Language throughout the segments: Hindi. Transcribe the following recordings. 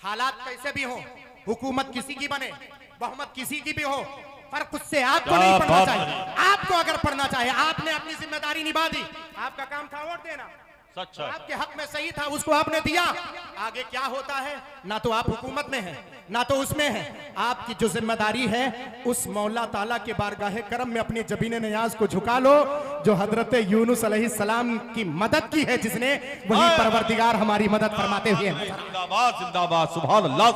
हालात कैसे भी हो, हुकूमत किसी की बने, बहुमत किसी की भी हो, फर्क उससे आपको नहीं पड़ना चाहिए। आपको अगर पढ़ना चाहिए, आपने अपनी जिम्मेदारी निभा दी, आपका काम था वोट देना, सच है। आपके हक में सही था, उसको आपने दिया। आगे क्या होता है, ना तो आप हुकूमत में हैं, ना तो उसमें हैं। आपकी जो जिम्मेदारी है उस मौला ताला के बारगाहे करम में अपनी जबीन नियाज को झुका लो। जो हजरत यूनुस अलैहिस्सलाम की मदद की है जिसने, वही परवरदिगार हमारी मदद फरमाते हुए हैं। जिंदाबाद जिंदाबाद, सुभान अल्लाह।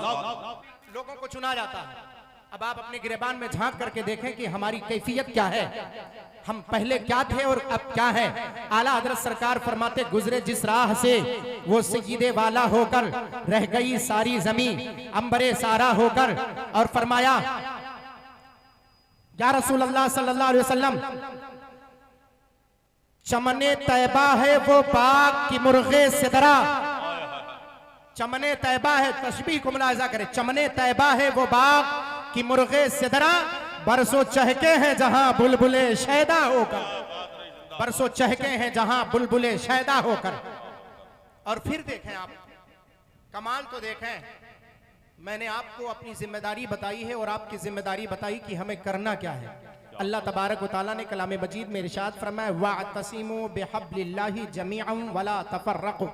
लोगों को चुना जाता है। अब आप अपने गिरेबान में झांक करके देखें कि हमारी कैफियत क्या है, हम पहले क्या थे और अब क्या है। आला हजरत सरकार फरमाते, गुजरे जिस राह से वो सय्यदे वाला होकर, रह गई सारी जमीन अंबरे सारा होकर। और फरमाया, या रसूल अल्लाह सल्लल्लाहु अलैहि वसल्लम, चमने तैबा है वो बाग की मुर्गे सिदरा। चमने तैबा है, तशबीह को मुलाहिजा करें, चमने तैबा है वो बाग कि मुर्गे सिदरा, बरसों चहके हैं जहां बुलबुले शैदा होकर, बरसों चहके हैं जहां बुलबुले शैदा होकर। और फिर देखें आप, कमाल तो देखें, मैंने आपको अपनी जिम्मेदारी बताई है और आपकी जिम्मेदारी बताई कि हमें करना क्या है। अल्लाह तबारक व तआला ने कलाम मजीद में इरशाद फरमाया, वअतसिमू बिहब्लिल्लाहि जमीअन वला तफर्रकू।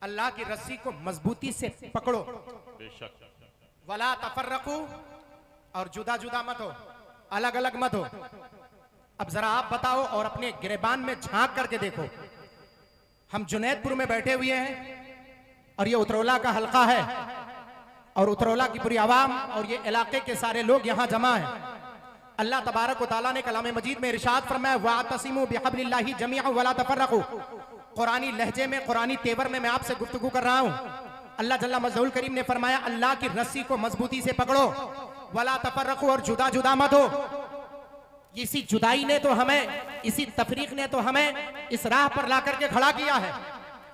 अल्लाह की रस्सी को मजबूती से पकड़ो, बेशक, वला तफर्रकू, और जुदा जुदा मत हो, अलग अलग मत हो। अब जरा आप बताओ और अपने गिरेबान में झांक करके देखो। हम जुनैदपुर में बैठे हुए हैं और ये उतरौला का हल्का है और उतरौला की पूरी आवाम और ये इलाके के सारे लोग यहाँ जमा हैं। अल्लाह तबारक व तआला ने कलाम मजीद में इरशाद फरमाया, वअतसिमू बिहब्लिल्लाहि जमीअन वला तफर्रकू। कुरानी लहजे में, कुरानी तेवर में मैं आपसे गुफ्तगू कर रहा हूँ। अल्लाह जल्ला मज़दूल करीम ने फरमाया, अल्लाह की रस्सी को मजबूती से पकड़ो, वला तफर्रकू, और जुदा जुदा मत हो। इसी जुदाई ने तो हमें, इसी तफरीक ने तो हमें इस राह पर ला करके खड़ा किया है।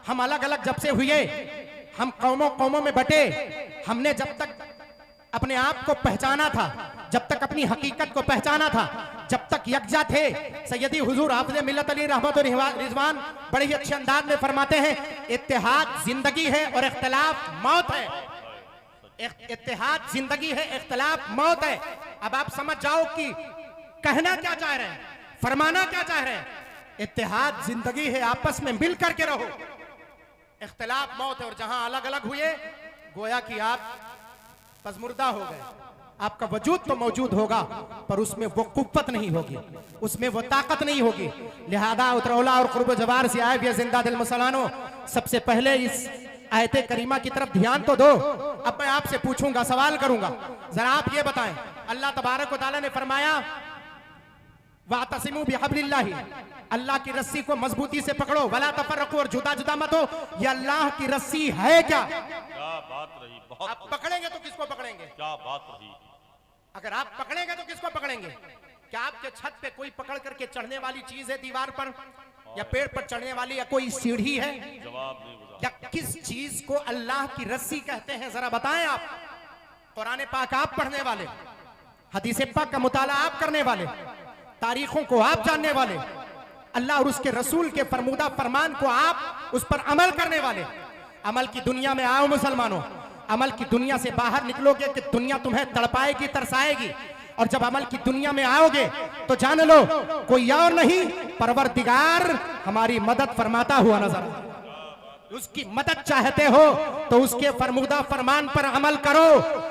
हम अलग अलग जब से हुए, हम कौमों कौमों में बटे, हमने जब तक अपने आप को पहचाना था, जब तक अपनी हकीकत को पहचाना था, जब तक यकजा थे। सैयदी हुजूर हाफिज़ मिल्लत अली रहमत रिजवान बड़े ही अच्छे अंदाज में फरमाते हैं, इत्तेहाद जिंदगी है और इख्तिलाफ मौत है। इत्तेहाद जिंदगी है, इख्तिलाफ मौत है। अब आप समझ जाओ कि कहना क्या चाह रहे हैं, फरमाना क्या चाह रहे हैं। इत्तेहाद जिंदगी है, आपस में मिल करके रहो, इख्तिलाफ मौत है। और जहां अलग अलग हुए, गोया कि आप पज़मुर्दा हो गए। आपका वजूद तो मौजूद होगा पर उसमें वो कुव्वत नहीं होगी, उसमें वो ताकत नहीं होगी। लिहाजा उतरौला और कुर्ब जवार से आए हुए जिंदा दिल मुसलमानों, सबसे पहले इस आयते करीमा की तरफ ध्यान तो दो। अब मैं आपसे पूछूंगा, सवाल करूंगा, जरा आप ये बताएं, अल्लाह तबारक व तआला ने फरमाया, वअतसिमू बिहब्लिल्लाहि, अल्लाह की रस्सी को मजबूती से पकड़ो, वला तफर्रकू, और जुदा जुदा मत हो। ये अल्लाह की रस्सी है क्या? क्या बात रही, बहुत आप पकड़ेंगे तो किसको पकड़ेंगे? क्या बात रही। अगर आप पकड़ेंगे तो किसको पकड़ेंगे? क्या आपके छत पे कोई पकड़ करके चढ़ने वाली चीज है दीवार पर, या पेड़ पर चढ़ने वाली, या कोई सीढ़ी है? जवाब नहीं गुजार। या किस चीज को अल्लाह की रस्सी कहते हैं, जरा बताएं आप। कुरान पाक आप पढ़ने वाले, हदीस पाक का मुताला आप करने वाले, तारीखों को आप जानने वाले, अल्लाह और उसके रसूल के फरमूदा फरमान को आप उस पर अमल करने वाले। अमल की दुनिया में आओ मुसलमानों, अमल की दुनिया से बाहर निकलोगे कि दुनिया तुम्हें तड़पाएगी, तरसाएगी। और जब अमल की दुनिया में आओगे तो जान लो कोई और नहीं, परवरदिगार हमारी मदद फरमाता हुआ नजर। उसकी मदद चाहते हो तो उसके फरमूदा फरमान पर अमल करो,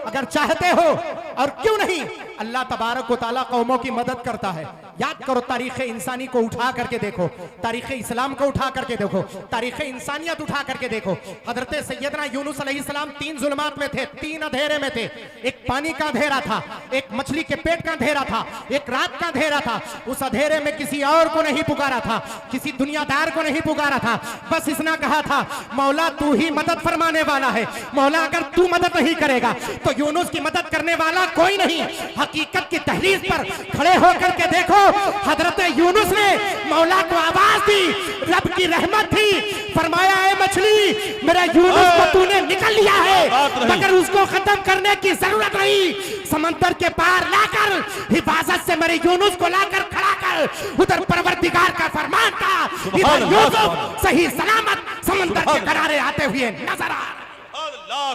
अगर चाहते हो। और क्यों नहीं, अल्लाह तबारक व तआला कौमों की मदद करता है। याद करो, तारीख इंसानी को उठा करके देखो, तारीख इस्लाम को उठा करके देखो, तारीख इंसानियत उठा करके देखो। हजरत सैयदना यूनुस अलैहिस्सलाम 3 जुल्मात में थे, 3 अंधेरे में थे। एक पानी का अंधेरा था, एक मछली के पेट का अंधेरा था, एक रात का अंधेरा था। उस अंधेरे में किसी और को नहीं पुकारा था, किसी दुनियादार को नहीं पुकारा था, बस इसने कहा था, मौला तू ही मदद फरमाने वाला है। मौला अगर तू मदद नहीं करेगा तो यूनुस की मदद करने वाला कोई नहीं। हकीकत की तहरीर पर खड़े होकर के देखो, हजरत यूनुस ने मौला को आवाज दी, रब की रहमत थी, फरमाया है मछली मेरा यूनुस को तूने निकल लिया है, मगर उसको खत्म करने की जरूरत नहीं। समंदर के पार लाकर हिफाजत से मेरे यूनुस को लाकर खड़ा कर, उधर परवरदिगार का फरमान था, इधर यूसुफ सही सलामत समंदर के किनारे आते हुए नजर आ रहे।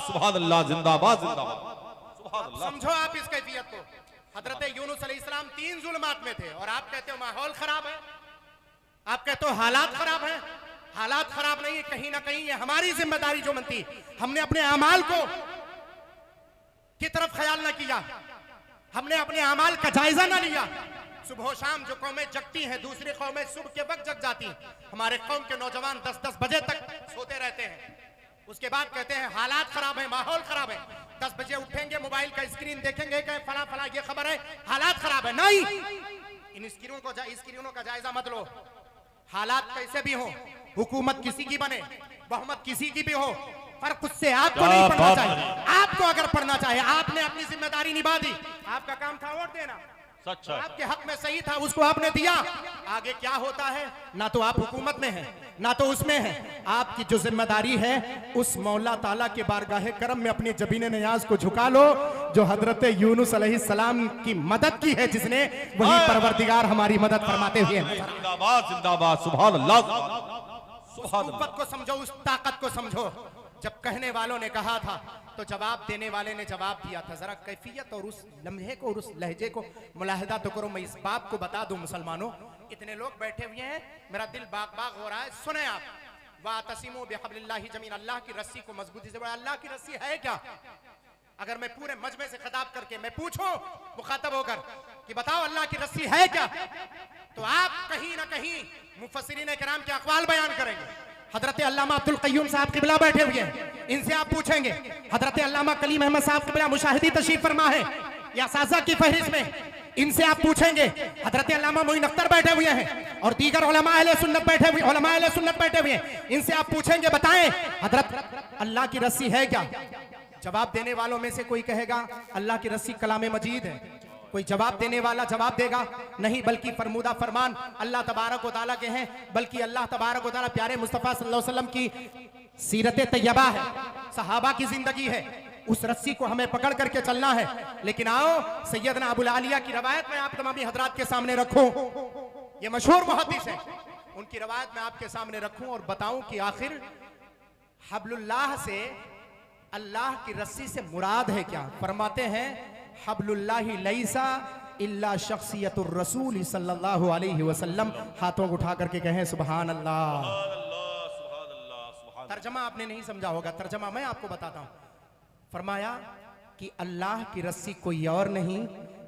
सुभान अल्लाह, जिंदाबाद जिंदाबाद, सुभान अल्लाह। समझो आप इस कैफियत को। हजरत यूनुस अलैहिस्सलाम 3 जुल्मात में थे और आप कहते हो माहौल खराब है, आप कहते हो हालात खराब है। हालात खराब नहीं है, कहीं ना कहीं ये हमारी जिम्मेदारी जो बनती, हमने अपने अमाल को की तरफ ख्याल ना किया, हमने अपने अमाल का जायजा ना लिया। सुबह शाम जो कौमें जगती हैं, दूसरी कौमें सुबह के वक्त जग जाती हैं। हमारे कौम के नौजवान 10-10 बजे तक सोते रहते हैं। उसके बाद कहते हैं हालात खराब है, माहौल खराब है। 10 बजे उठेंगे, मोबाइल का स्क्रीन देखेंगे कि फला फला ये खबर है, हालात खराब है। नहीं, इन स्क्रीनों का जायजा मत लो। हालात कैसे भी हो, हुकूमत किसी की बने, बहुमत किसी की भी हो, फर्क उससे आपको नहीं पड़ना चाहिए। आपको अगर पढ़ना चाहिए, आपने अपनी जिम्मेदारी निभा दी, आपका काम था वोट देना, सच है। आपके हक में सही था, उसको आपने दिया। आगे क्या होता है, ना तो आप हुकूमत में हैं, ना तो उसमें हैं। आपकी जो जिम्मेदारी है, उस मौला ताला के बारगाहे करम में अपनी जबीन नियाज को झुका लो। जो हजरत यूनुस अलैहिस्सलाम की मदद की है जिसने, वही परवरदिगार हमारी मदद फरमाते हुए। जिंदाबाद जिंदाबाद, सुभान अल्लाह, उस कुव्वत को समझो, उस ताकत को समझो। जब कहने वालों ने कहा था तो जवाब देने वाले ने जवाब दिया था। जरा कैफियत और उस लम्हे को और उस लहजे को मुलाहिदा तो करो। मैं इस बात को बता दूं मुसलमानों, इतने लोग बैठे हुए हैं, मेरा दिल बाग बाग हो रहा है। सुने आप, वातसिमू बिहब्लिल्लाहि जमीअन, अल्लाह की रस्सी को मजबूती से पकड़ो। अल्लाह की रस्सी है क्या? अगर मैं पूरे मजमे से खिताब करके मैं पूछूं मुखातब होकर कि बताओ अल्लाह की रस्सी है क्या, तो आप कहीं ना कहीं मुफस्सिरीन किराम के अक़वाल बयान करेंगे। हजरत अल्लामा अब्दुल क़य्यूम साहब क़िबला बैठे हुए हैं, इनसे आप पूछेंगे। हजरत अल्लामा कलीम अहमद साहब क़िबला मुशाहिदी तशरीफ फरमा है या साजा की फहरिस्त में, इनसे आप पूछेंगे। हजरत अल्लामा मोइन अख्तर बैठे हुए हैं और दीगर उलमा अहले सुन्नत बैठे हुए, उलमा अहले सुन्नत बैठे हुए हैं, इनसे आप पूछेंगे बताएं हजरत अल्लाह की रस्सी है क्या? जवाब देने वालों में से कोई कहेगा अल्लाह की रस्सी कलाम मजीद है। कोई जवाब देने वाला जवाब देगा नहीं, बल्कि फरमूदा फरमान अल्लाह तबारक व तआला के हैं, बल्कि अल्लाह तबारक व तआला प्यारे मुस्तफ़ा सल्लल्लाहु अलैहि वसल्लम की सीरत तैयबा है, सहाबा की जिंदगी है। उस रस्सी को हमें पकड़ करके चलना है। लेकिन आओ सैयदना अबुल आलिया की रवायत में आप तमामी हजरात के सामने रखूं, ये मशहूर मुहद्दिस है, उनकी रवायत में आपके सामने रखूं और बताऊं कि आखिर हब्लुल्लाह से, अल्लाह की रस्सी से मुराद है क्या? फरमाते हैं हब्लुल्लाहि लैसा इल्ला शख्सियतुर रसूल सल्लल्लाहु अलैहि वसल्लम। हाथों को उठा करके कहें सुभान अल्लाह। तर्जमा आपने नहीं समझा होगा, तर्जमा मैं आपको बताता हूं। फरमाया कि अल्लाह की रस्सी कोई और नहीं,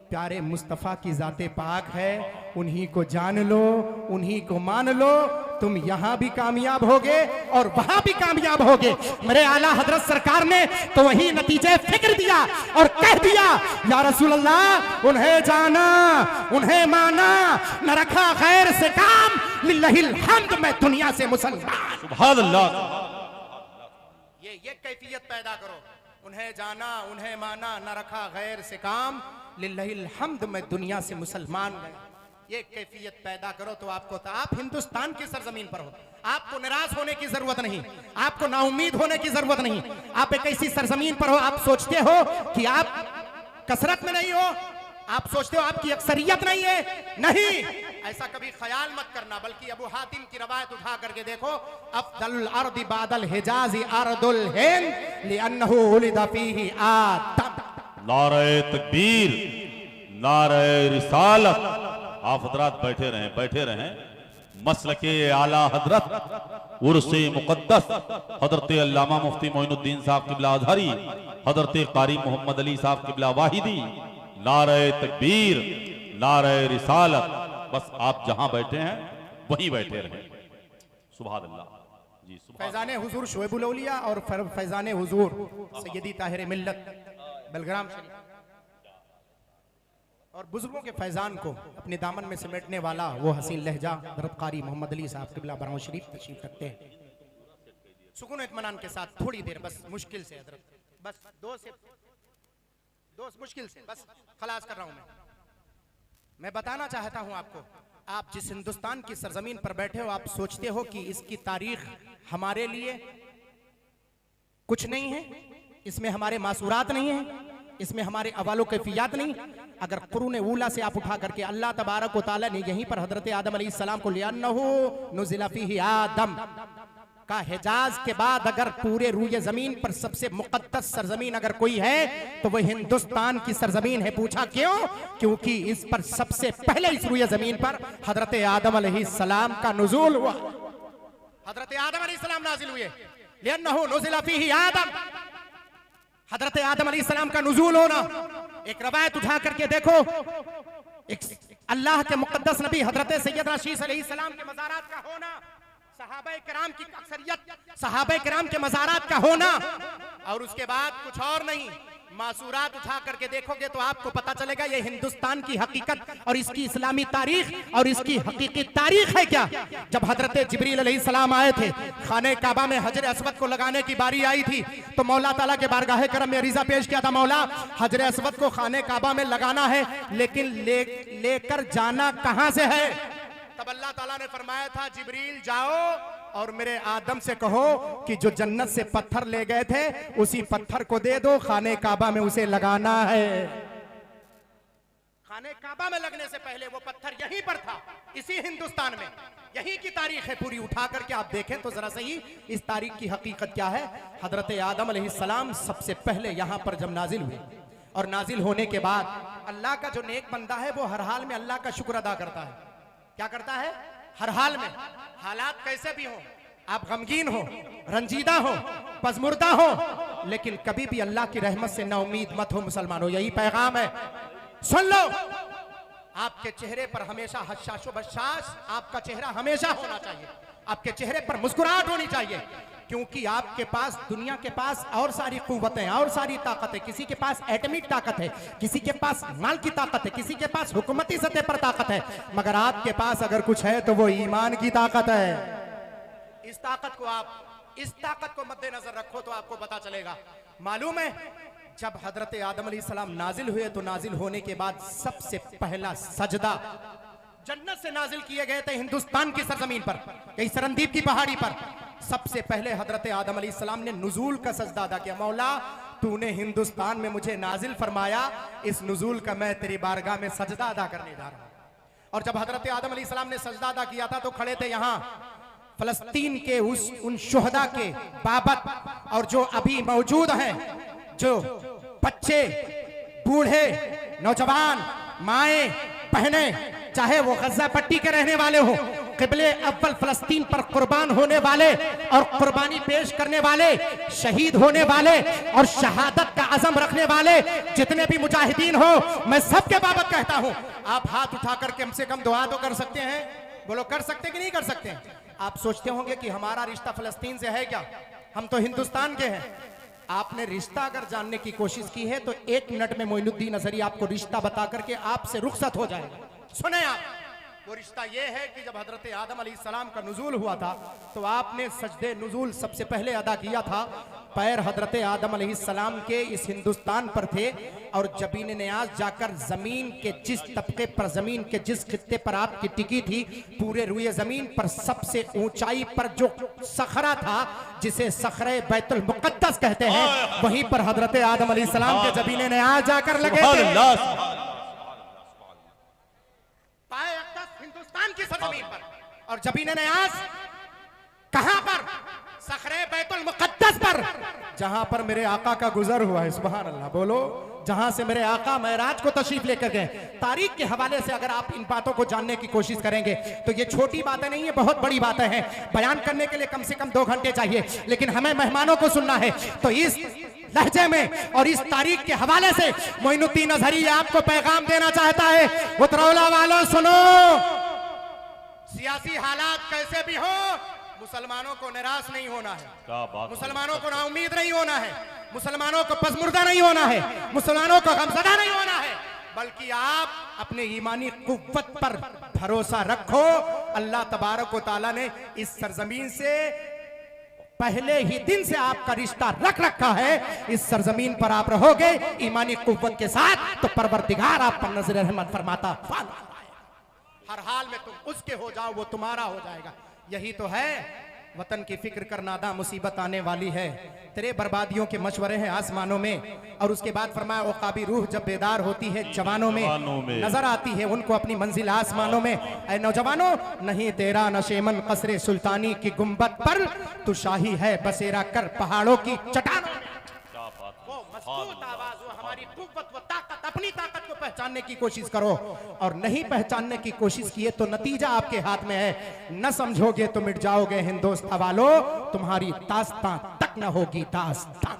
प्यारे मुस्तफ़ा की जाते पाक है। उन्हीं को जान लो, उन्हीं को मान लो, तुम यहां भी कामयाब होगे और वहां भी कामयाब होगे। मेरे आला हजरत सरकार ने तो वही नतीजे फिक्र दिया और कह दिया या रसूल अल्लाह, उन्हें जाना, उन्हें माना, न रखा गैर से काम, लिल्लाहिल हम्द, मैं दुनिया से मुसलमान। सुभान अल्लाह। ये कैफियत पैदा करो, उन्हें जाना, उन्हें माना, न रखा गैर से काम, लिल्लाहिल हम्द, मैं दुनिया से मुसलमान गया। ये कैफियत पैदा करो तो आपको, तो आप हिंदुस्तान की सरजमीन पर हो, आपको निराश होने की जरूरत नहीं, आपको नाउम्मीद होने की जरूरत नहीं। आप एक ऐसी सरजमीन पर हो, आप सोचते हो कि आप कसरत में नहीं हो, आप सोचते हो आपकी अक्सरियत नहीं है, नहीं, ऐसा कभी ख्याल मत करना। बल्कि अबू हातिम की रवायत उठा करके देखो, अफदल अर्द बादल हिजाज अर्दुल हिंद लिअन्नहु उलिदा फीही आदम। नारे तकबीर, नारे रिसालत। आप हजरात बैठे रहें। मसलके आला हजरत उर्से मुकद्दस हजरत अल्लामा मुफ्ती मोइनुद्दीन साहब क़िबला अज़हरी, हजरत क़ारी मोहम्मद अली साहब क़िबला वाहिदी, नारे तकबीर, नारे रिसालत। बस आप जहां बैठे हैं वहीं बैठे रहें। सुभान अल्लाह जी। फैजाने हुजूर शोएबुल औलिया और फैजाने हुजूर सैयदी ताहिर मिल्लत बलग्राम शरीफ और बुजुर्गों के फैजान को अपने दामन में समेटने वाला वो हसीन लहजा हज़रत क़ारी मोहम्मद अली साहब क़िबला बराऊं शरीफ तशरीफ रखते हैं। सुकून इत्मीनान के साथ थोड़ी देर बस, मुश्किल से हजरत, बस दो मुश्किल से बस खलास कर रहा हूं मैं बताना चाहता हूं आपको, आप जिस हिंदुस्तान की सरजमीन पर बैठे हो, आप सोचते हो कि इसकी तारीख हमारे लिए कुछ नहीं है, इसमें हमारे मासूरात नहीं है, इसमें हमारे अवालो कैफियत नहीं। अगर कुरून ऊला से आप उठा करके अल्लाह तबारक व तआला ने यहीं पर हजरत आदम अलैहिस्सलाम को लिअन्नहु नुज़िला फीही आदम का हिजाज के बाद अगर पूरे रूए जमीन पर सबसे मुकद्दस सरजमीन अगर कोई है तो वह हिंदुस्तान की सरजमीन है। पूछा क्यों? क्योंकि इस पर सबसे पहले इस रूए जमीन पर हजरत आदम अलैहिस्सलाम का नुज़ूल हुआ। हजरत आदम अलैहिस्सलाम नाजिल हुए। लिअन्नहु नुज़िला फीही आदम, हजरत आदम अलैहिस्सलाम का नुज़ूल होना। एक रवायत उठा करके देखो, एक अल्लाह के मुकद्दस नबी हजरत सैयदना शीस अलैहिस्सलाम के मज़ारात का होना, सहाबाए किराम की अक्सरियत सहाबाए किराम के मज़ारात का होना, और उसके बाद कुछ और नहीं, मासूरात उठा करके देखोगे तो आपको पता चलेगा ये हिंदुस्तान की हकीकत और इसकी इस्लामी तारीख और इसकी हकीकी तारीख है क्या। जब हजरत जिब्रील अलैहिस्सलाम आए थे, खाने काबा में हजर अस्वद को लगाने की बारी आई थी, तो मौला ताला के बारगाह करम में रिजा पेश किया था, मौला हजर अस्वद को खाने काबा में लगाना है, लेकिन लेकर जाना कहां से है। तब अल्लाह ताला ने फरमाया था, जिब्रील जाओ और मेरे आदम से कहो कि जो जन्नत से पत्थर ले गए थे उसी पत्थर को दे दो, खाने काबा में उसे लगाना है। खाने काबा में लगने से पहले वो पत्थर यहीं पर था, इसी हिंदुस्तान में। यहीं की तारीख है पूरी, उठा करके आप देखें तो जरा सही इस तारीख की हकीकत क्या है। हजरत आदम अलैहिस्सलाम सबसे पहले यहां पर जब नाजिल हुए, और नाजिल होने के बाद अल्लाह का जो नेक बंदा है वो हर हाल में अल्लाह का शुक्र अदा करता है। क्या करता है? हर हाल में, हालात कैसे भी हो, आप गमगीन हो, रंजीदा हो, पजमुर्दा हो, लेकिन कभी भी अल्लाह की रहमत से ना उम्मीद मत हो मुसलमानों। यही पैगाम है, सुन लो। आपके चेहरे पर हमेशा हशाशो बशाश, आपका चेहरा हमेशा होना चाहिए, आपके चेहरे पर मुस्कुराहट होनी चाहिए, क्योंकि आपके पास दुनिया के पास और सारी कुव्वतें और सारी ताकत है। किसी के पास एटमिक ताकत है, किसी के पास माल की ताकत है, किसी के पास हुकूमती सतह पर ताकत है, मगर आपके पास अगर कुछ है तो वो ईमान की ताकत है। इस ताकत को मद्देनजर रखो तो आपको पता चलेगा। मालूम है, जब हजरत आदम अलैहिस्सलाम नाजिल हुए तो नाजिल होने के बाद सबसे पहला सजदा जन्नत से नाजिल किए गए थे हिंदुस्तान की सरजमीन पर, कहीं सरंदीप की पहाड़ी पर। सबसे पहले हजरत आदम अलैहिस्सलाम ने नुज़ूल का सजदा अदा किया। मौला तूने हिंदुस्तान में मुझे नाजिल फरमाया, इस नुज़ूल का मैं तेरी बारगाह में सजदा अदा करने जा रहा हूं। और जब हजरत आदम अलैहिस्सलाम ने सजदा अदा किया था तो खड़े थे यहाँ फलस्तीन के उन शुहदा के बाबत, और जो अभी मौजूद हैं, जो बच्चे, बूढ़े, नौजवान, माएं, बहनें, चाहे वो गज़ा पट्टी के रहने वाले हो, क़िबले अव्वल फलस्तीन पर कुर्बान होने वाले और कुर्बानी पेश करने वाले, शहीद होने वाले और शहादत का अज़म रखने वाले जितने भी मुजाहिदीन हो, मैं सबके बाबत कहता हूं, आप हाथ उठाकर कम से कम दुआ तो कर सकते हैं। बोलो, कर सकते कि नहीं कर सकते? आप सोचते होंगे कि हमारा रिश्ता फलस्तीन से है क्या, हम तो हिंदुस्तान के हैं। आपने रिश्ता अगर जानने की कोशिश की है तो 1 मिनट में मोइनुद्दीन अज़हरी आपको रिश्ता बता करके आपसे रुखसत हो जाएगा। सुने आप, वो रिश्ता ये है कि जब हजरत आदम अलैहिस्सलाम का नुज़ूल हुआ था तो आपने सजदे नुज़ूल सबसे पहले अदा किया था। पैर हजरत आदम अलैहिस्सलाम के इस हिंदुस्तान पर थे, और जबीन नियाज जाकर जमीन के जिस तबके पर, जमीन के जिस खित्ते पर आपकी टिकी थी, पूरे रुए जमीन पर सबसे ऊंचाई पर जो सखरा था, जिसे सखरे बैतुल मुक़द्दस कहते हैं, वहीं पर हजरत आदम अलैहिस्सलाम के जबीन नियाज जाकर लगे थे। हिंदुस्तान की सरजमीन पर, और जबीन नियाज कहां पर? सखरे बैतुल मुक़द्दस पर, जहां पर मेरे आका का गुजर हुआ है। सुभान अल्लाह। बोलो, जहां से मेरे आका महराज को तशरीफ लेकर गए। तारीख के हवाले से अगर आप इन बातों को जानने की कोशिश करेंगे तो ये छोटी बातें नहीं है, बहुत बड़ी बातें हैं। बयान करने के लिए कम से कम 2 घंटे चाहिए, लेकिन हमें मेहमानों को सुनना है, तो इस लहजे में और इस तारीख के हवाले से मोइनुद्दीन अज़हरी आपको पैगाम देना चाहता है। उतरौला वालों सुनो, सियासी हालात कैसे भी हो, मुसलमानों को निराश नहीं होना है, मुसलमानों को नाउम्मीद नहीं होना है, मुसलमानों को पसमुर्दा नहीं होना है, मुसलमानों को गमज़दा नहीं होना है, बल्कि आप अपने ईमानी कुव्वत पर भरोसा रखो। अल्लाह तबारक व तआला ने इस सरजमीन से पहले ही दिन से आपका रिश्ता रख रखा है। इस सरजमीन पर आप रहोगे ईमानी कुव्वत के साथ, तो परवरदिगार आप पर नजर रहमत फरमाता, हर हाल में तुम उसके हो जाओ, वो तुम्हारा हो जाएगा। यही तो है वतन की फिक्र कर नादा मुसीबत आने वाली है। तेरे बर्बादियों के मशवरे हैं आसमानों में। और उसके बाद फरमाया उक़ाबी रूह जब बेदार होती है जवानों में नजर आती है उनको अपनी मंजिल आसमानों में। ऐ नौजवानों नहीं तेरा नशेमन कसरे सुल्तानी की गुंबद पर, तू शाही है बसेरा कर पहाड़ों की चट्टानों में। क्या बात है। वो मजबूत आवाज, वो हमारी कुव्वत, वो ताकत, अपनी ताकत को पहचानने की कोशिश करो। और नहीं पहचानने की कोशिश किए तो नतीजा आपके हाथ में है। न समझोगे तो मिट जाओगे हिंदोस्तां वालों, तुम्हारी दास्तां तक न होगी दास्तां।